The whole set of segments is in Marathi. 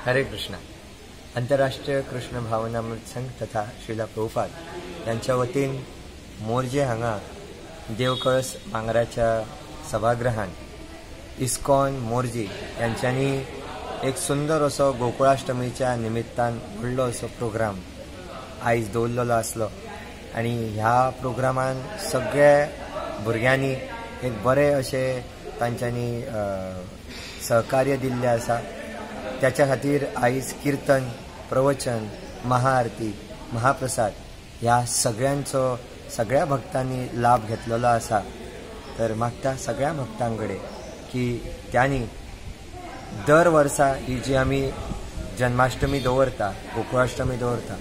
हरे कृष्णा. आंतरराष्ट्रीय कृष्ण भावनामृत संघ तथा श्रीला प्रभुपाद यांच्या वतीन मोरजे हांगा देवकळस मांगराच्या सभागृहान इस्कॉन मोरजी यांच्यानी एक सुंदर असो गोकुळाष्टमीच्या निमित्तान व्हडलो असो प्रोग्राम आयज दवरलेलो आसलो आणि ह्या प्रोग्रामान सगळ्या भुरग्यांनी एक बरे अशे तांच्यांनी सहकार्य दिल्ले आसा. त्याच्या खातीर आयज कीर्तन, प्रवचन, महाआरती, महाप्रसाद ह्या सगळ्यांचो सगळ्या भक्तांनी लाभ घेतलेलो आसा. तर मागता सगळ्या भक्तांकडे की त्यांनी दर वर्सा ही जी आम्ही जन्माष्टमी दवरता, गोकुळाष्टमी दवरता,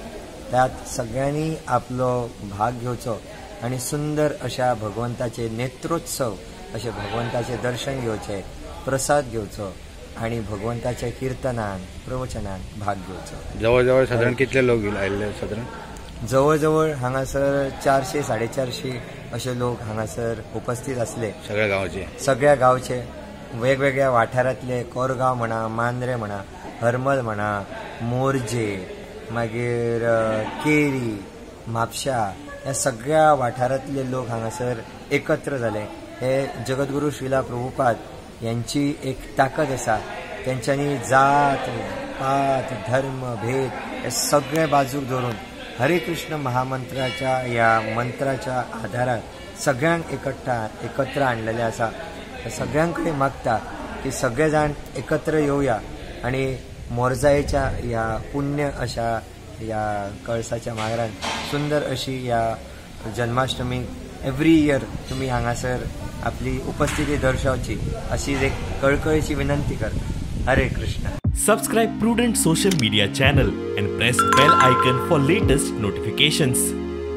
त्यात सगळ्यांनी आपलो भाग घेवचो आणि सुंदर अशा भगवंताचे नेत्रोत्सव असे भगवंताचे दर्शन घेवचे, प्रसाद घेवचो आणि भगवंताच्या कीर्तनान, प्रवचनान भाग घेवचो. जवळ साधारण कितले लोक आयिल्ले? साधारण जवळ हांगासर 400-450 असे लोक हांगासर उपस्थित असले. सगळ्या गावचे वेगवेगळ्या वाठारांतले, कोरगांव म्हणा, मांद्रे म्हणा, हरमल म्हणा, मोरजे, मागीर केरी, म्हापशा ह्या सगळ्या वाठारांतले लोक हांगासर एकत्र जाले. हे जगद्गुरू श्रीला प्रभुपाद यांची एक ताकद आसा. तेंच्यांनी जात, पात, धर्म, भेद हे सगळे बाजूक धरून हरे कृष्ण महामंत्राच्या या मंत्राच्या आधारात सगळ्यांक एकत्र आणलेले आसा. सगळ्यांकडे मागता की सगळे जाण एकत्र येऊया आणि मोरजायेच्या या पुण्य अशा या कळसाच्या मागरान सुंदर अशी या जन्माष्टमी एव्हरी इयर तुम्ही हांगासर आपली उपस्थिती दर्शवची अशी एक कळकळीची विनंती करता. हरे Krishna. Subscribe Prudent social media channel and press bell icon for latest notifications.